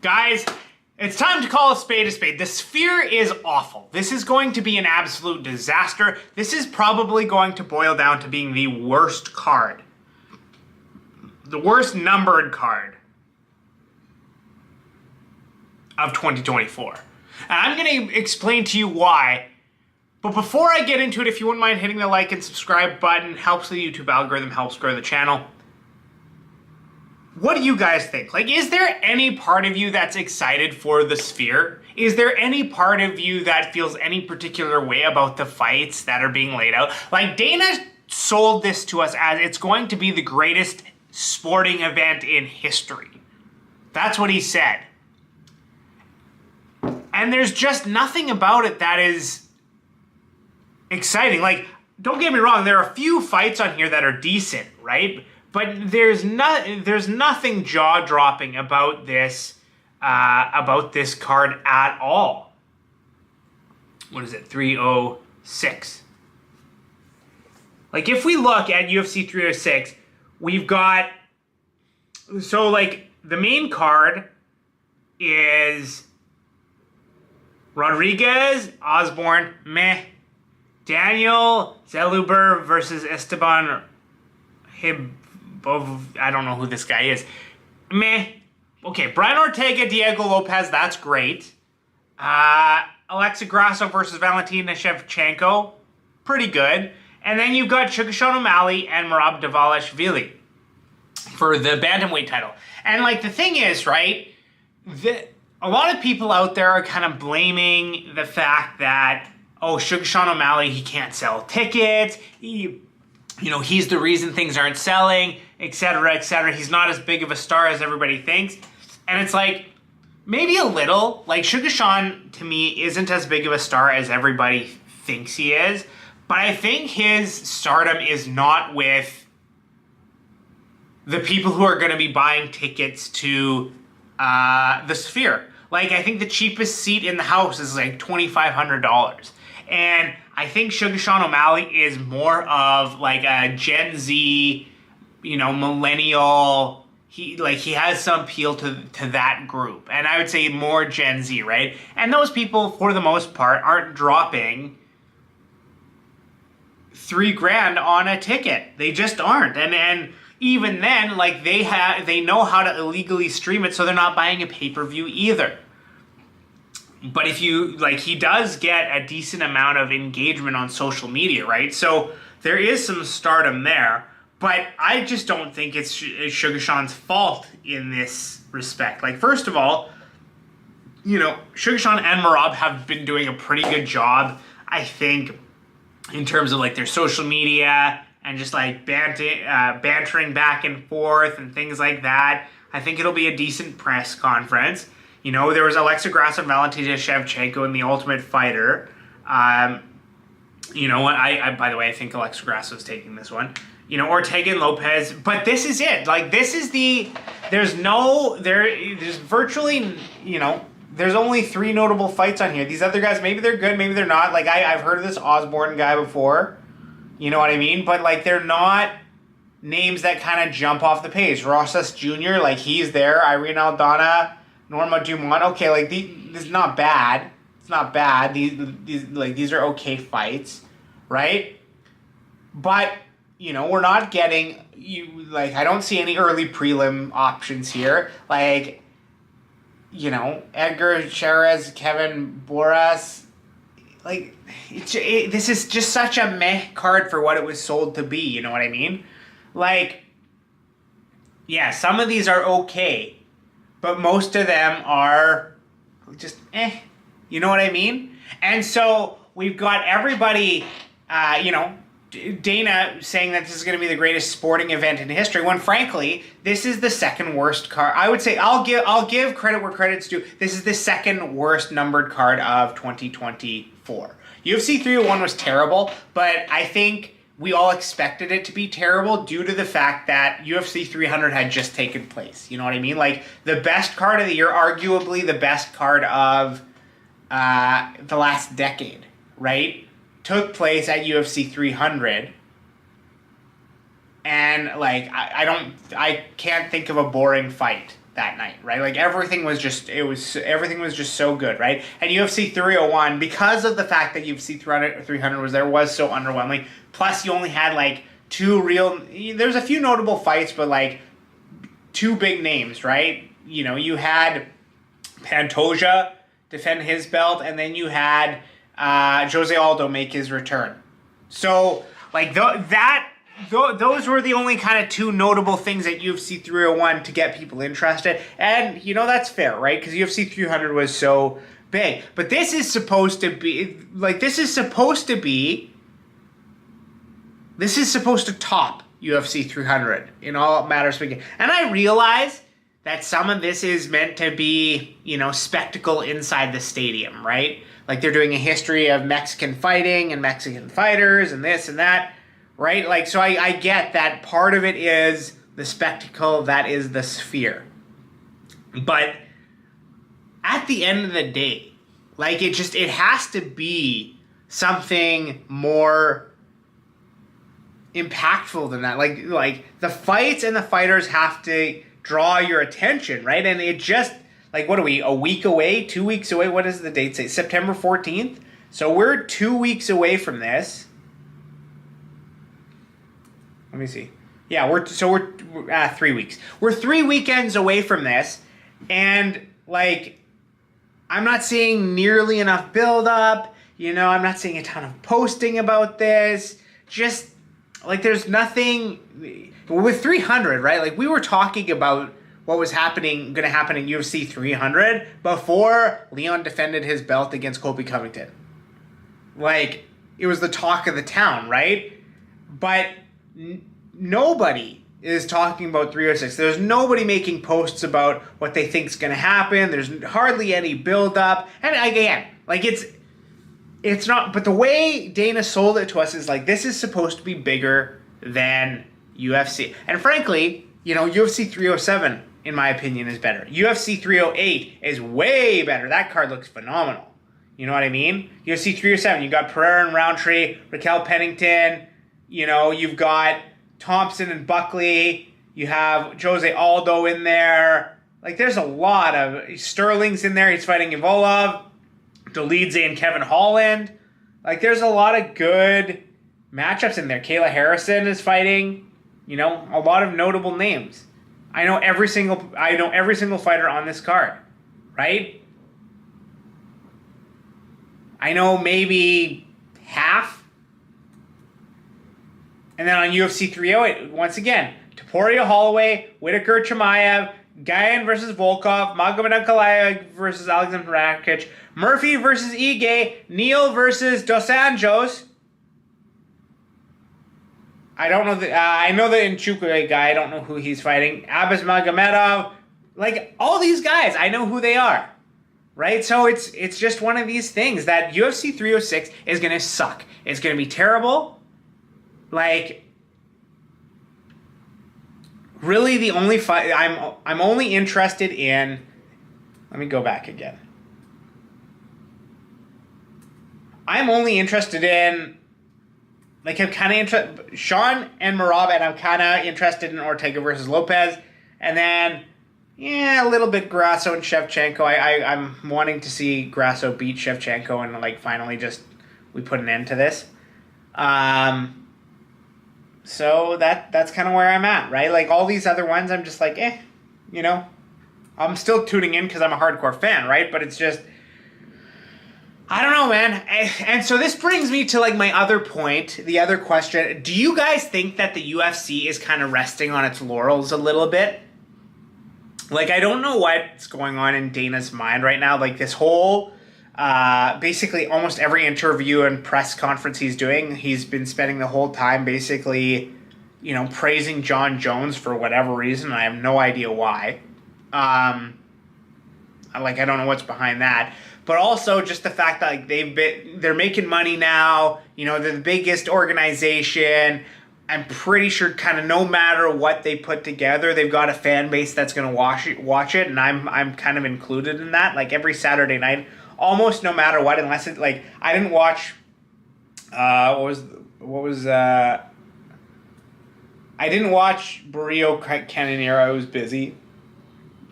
Guys, it's time to call a spade a spade. The Sphere is awful. This is going to be an absolute disaster. This is probably going to boil down to being the worst card. The worst numbered card of 2024. And I'm going to explain to you why. But before I get into it, if you wouldn't mind hitting the like and subscribe button, helps the YouTube algorithm, helps grow the channel. What do you guys think? Like, is there any part of you that's excited for the Sphere? Is there any part of you that feels any particular way about the fights that are being laid out? Like, Dana sold this to us as it's going to be the greatest sporting event in history. That's what he said. And there's just nothing about it that is exciting. Like, don't get me wrong, there are a few fights on here that are decent, right? But there's nothing jaw-dropping about this card at all. What is it? 306. Like, if we look at UFC 306, we've got, so like the main card is Rodriguez, Osborne, meh. Daniel Zeluber versus Esteban I don't know who this guy is. Meh. Okay, Brian Ortega, Diego Lopez, that's great. Alexa Grasso versus Valentina Shevchenko, pretty good. And then you've got Sugar O'Malley and Merab Dvalishvili for the bantamweight title. And like the thing is, right, a lot of people out there are kind of blaming the fact that, oh, Sugar O'Malley, he can't sell tickets, he's the reason things aren't selling, etc., etc. He's not as big of a star as everybody thinks. And it's like, maybe a little. Like, Sugar Sean, to me, isn't as big of a star as everybody thinks he is. But I think his stardom is not with the people who are going to be buying tickets to the Sphere. Like, I think the cheapest seat in the house is like $2,500. And I think Sugar Sean O'Malley is more of like a Gen Z, millennial. He has some appeal to that group. And I would say more Gen Z, right? And those people, for the most part, aren't dropping $3,000 on a ticket. They just aren't. And even then, like, they know how to illegally stream it, so they're not buying a pay-per-view either. But if you, like, he does get a decent amount of engagement on social media, right? So there is some stardom there. But I just don't think it's Sugar Sean's fault in this respect. Like, first of all, Sugar Sean and Merab have been doing a pretty good job, I think, in terms of, like, their social media and just, like, bantering back and forth and things like that. I think it'll be a decent press conference. There was Alexa Grasso and Valentina Shevchenko in The Ultimate Fighter. By the way, I think Alexa Grasso is taking this one. Ortega and Lopez. But this is it. Like, this is there's virtually, there's only 3 notable fights on here. These other guys, maybe they're good, maybe they're not. Like, I've heard of this Osborne guy before. You know what I mean? But, like, they're not names that kind of jump off the page. Rosas Jr., like, he's there. Irene Aldana, Norma Dumont. Okay, like, this is not bad. It's not bad. These are okay fights, right? But, we're not getting, I don't see any early prelim options here. Like, Edgar Cherez, Kevin Boras. Like, this is just such a meh card for what it was sold to be, you know what I mean? Like, yeah, some of these are okay, but most of them are just eh, you know what I mean? And so we've got everybody, Dana saying that this is going to be the greatest sporting event in history, when frankly, this is the second worst card. I would say, I'll give credit where credit's due. This is the second worst numbered card of 2024. UFC 301 was terrible, but I think we all expected it to be terrible due to the fact that UFC 300 had just taken place. You know what I mean? Like, the best card of the year, arguably the best card of the last decade, right? Took place at UFC 300. And, like, I can't think of a boring fight that night, right? Like everything was just so good, right? And UFC 301, because of the fact that UFC 300 was so underwhelming. Plus, you only had like there's a few notable fights, but like two big names, right? You know, you had Pantoja defend his belt, and then you had Jose Aldo make his return. So, like, those were the only kind of two notable things at UFC 301 to get people interested. And, you know, that's fair, right? Because UFC 300 was so big. But this is supposed to top UFC 300 in all matters speaking. And I realize that some of this is meant to be, you know, spectacle inside the stadium, right? Like they're doing a history of Mexican fighting and Mexican fighters and this and that, right? Like, so I get that part of it is the spectacle, that is the sphere. But at the end of the day, like it has to be something more impactful than that. Like the fights and the fighters have to draw your attention, right? And it just, like, what are we, a week away, 2 weeks away? What does the date say? September 14th? So we're 2 weeks away from this. Let me see. Yeah, we're 3 weeks. We're 3 weekends away from this, and like, I'm not seeing nearly enough build up. You know, I'm not seeing a ton of posting about this. Just like, there's nothing with 300, right? Like, we were talking about what was going to happen in UFC 300 before Leon defended his belt against Colby Covington. Like, it was the talk of the town, right? But nobody is talking about 306. There's nobody making posts about what they think is going to happen. There's hardly any build-up. And again, like, it's not... But the way Dana sold it to us is like, this is supposed to be bigger than UFC. And frankly, you know, UFC 307, in my opinion, is better. UFC 308 is way better. That card looks phenomenal. You know what I mean? UFC 307, you got Pereira and Roundtree, Raquel Pennington, you know, you've got Thompson and Buckley, you have Jose Aldo in there. Like, there's a lot of... Sterling's in there, he's fighting Evolov, Dolidze and Kevin Holland. Like, there's a lot of good matchups in there. Kayla Harrison is fighting, you know, a lot of notable names. I know every single fighter on this card, right? I know maybe half. And then on UFC 308, once again, Topuria Holloway, Whitaker Chimaev, Gayan versus Volkov, Magomed Ankalaev versus Alexander Rakic, Murphy versus Ige, Neal versus Dos Anjos. I don't know I know the Nchukwu guy. I don't know who he's fighting. Abbas Magomedov. Like, all these guys, I know who they are. Right? So it's just one of these things that UFC 306 is going to suck. It's going to be terrible. Like, really the only fight I'm only interested in... Let me go back again. I'm only interested in... Like, I'm kind of interested... Sean and Merab, and I'm kind of interested in Ortega versus Lopez. And then, yeah, a little bit Grasso and Shevchenko. I'm wanting to see Grasso beat Shevchenko and, like, finally just... We put an end to this. So that's kind of where I'm at, right? Like, all these other ones, I'm just like, you know. I'm still tuning in because I'm a hardcore fan, right? But it's just... I don't know, man. And so this brings me to, like, my other point, the other question. Do you guys think that the UFC is kind of resting on its laurels a little bit? Like, I don't know what's going on in Dana's mind right now. Like, this whole, basically almost every interview and press conference he's doing, he's been spending the whole time basically, you know, praising John Jones for whatever reason. I have no idea why. I don't know what's behind that. But also just the fact that, like, they're making money now. You know, they're the biggest organization. I'm pretty sure kind of no matter what they put together, they've got a fan base that's going to watch it, and I'm kind of included in that. Like, every Saturday night, almost no matter what, unless it, like, I didn't watch I didn't watch Barrio Cannoniero. I was busy.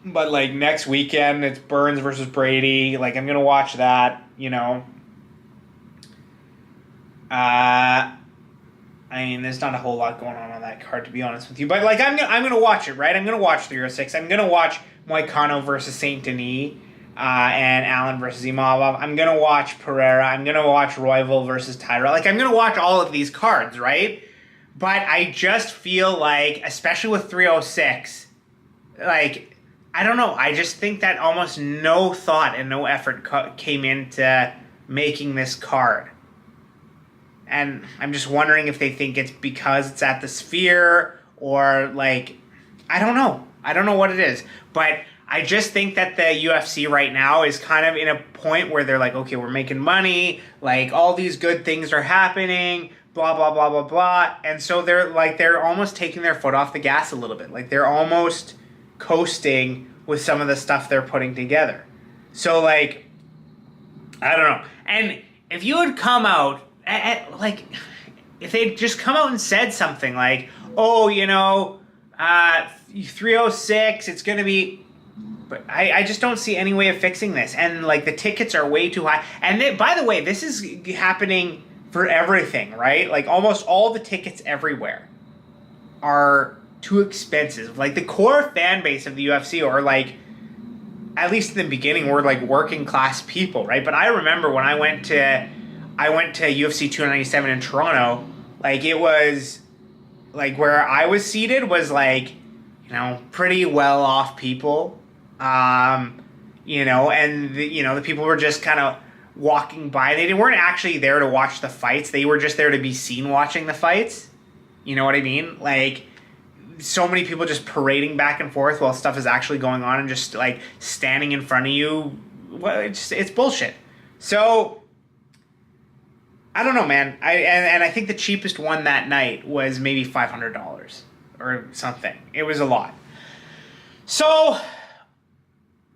But like next weekend, it's Burns versus Brady. Like I'm gonna watch that. You know. I mean, there's not a whole lot going on that card, to be honest with you. But like, I'm gonna watch it, right? I'm gonna watch 306. I'm gonna watch Moicano versus Saint Denis, and Allen versus Imavov. I'm gonna watch Pereira. I'm gonna watch Royval versus Tyrell. Like, I'm gonna watch all of these cards, right? But I just feel like, especially with 306, like, I don't know. I just think that almost no thought and no effort came into making this card. And I'm just wondering if they think it's because it's at the Sphere or, like, I don't know. I don't know what it is. But I just think that the UFC right now is kind of in a point where they're like, okay, we're making money. Like, all these good things are happening, blah, blah, blah, blah, blah. And so they're almost taking their foot off the gas a little bit. Like, they're almost coasting with some of the stuff they're putting together. So, like, I don't know. And if you had come out, like, if they'd just come out and said something like, oh, 306, it's going to be... But I just don't see any way of fixing this. And, like, the tickets are way too high. And, by the way, this is happening for everything, right? Like, almost all the tickets everywhere are too expensive. Like, the core fan base of the UFC are, like, at least in the beginning, were, like, working class people, right? But I remember when I went to UFC 297 in Toronto, like, it was, like, where I was seated was, like, pretty well off people, and the people were just kind of walking by. They weren't actually there to watch the fights. They were just there to be seen watching the fights. You know what I mean? Like, so many people just parading back and forth while stuff is actually going on and just, like, standing in front of you. Well, it's bullshit. So, I don't know, man. I think the cheapest one that night was maybe $500 or something. It was a lot. So,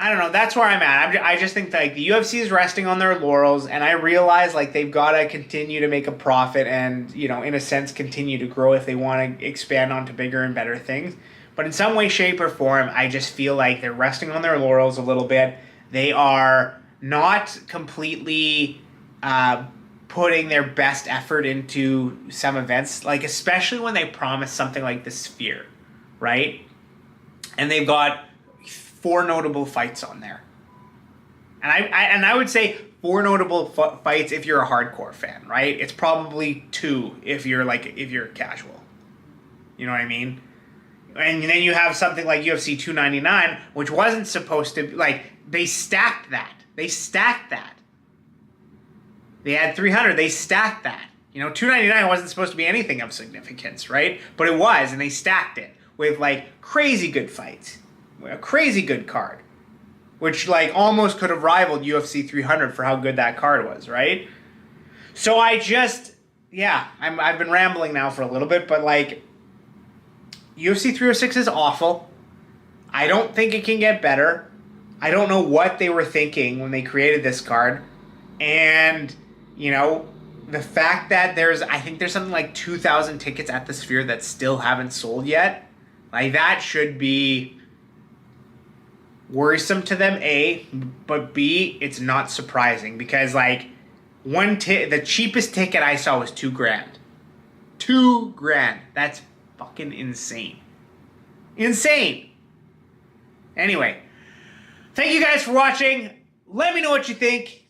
I don't know. That's where I'm at. I just think that, like, the UFC is resting on their laurels, and I realize, like, they've got to continue to make a profit and, in a sense, continue to grow if they want to expand onto bigger and better things. But in some way, shape, or form, I just feel like they're resting on their laurels a little bit. They are not completely putting their best effort into some events, like, especially when they promise something like the Sphere, right? And they've got 4 notable fights on there. And I would say 4 notable fights if you're a hardcore fan, right? It's probably 2 if you're casual. You know what I mean? And then you have something like UFC 299, which wasn't supposed to, like, they stacked that. They had 300, they stacked that. 299 wasn't supposed to be anything of significance, right? But it was, and they stacked it with, like, crazy good fights. A crazy good card. Which, like, almost could have rivaled UFC 300 for how good that card was, right? So I've been rambling now for a little bit, but, like, UFC 306 is awful. I don't think it can get better. I don't know what they were thinking when they created this card. And, the fact that I think there's something like 2,000 tickets at the Sphere that still haven't sold yet, like, that should be worrisome to them, A, but B, it's not surprising because, like, the cheapest ticket I saw was $2,000. $2,000. That's fucking insane. Insane. Anyway, thank you guys for watching. Let me know what you think.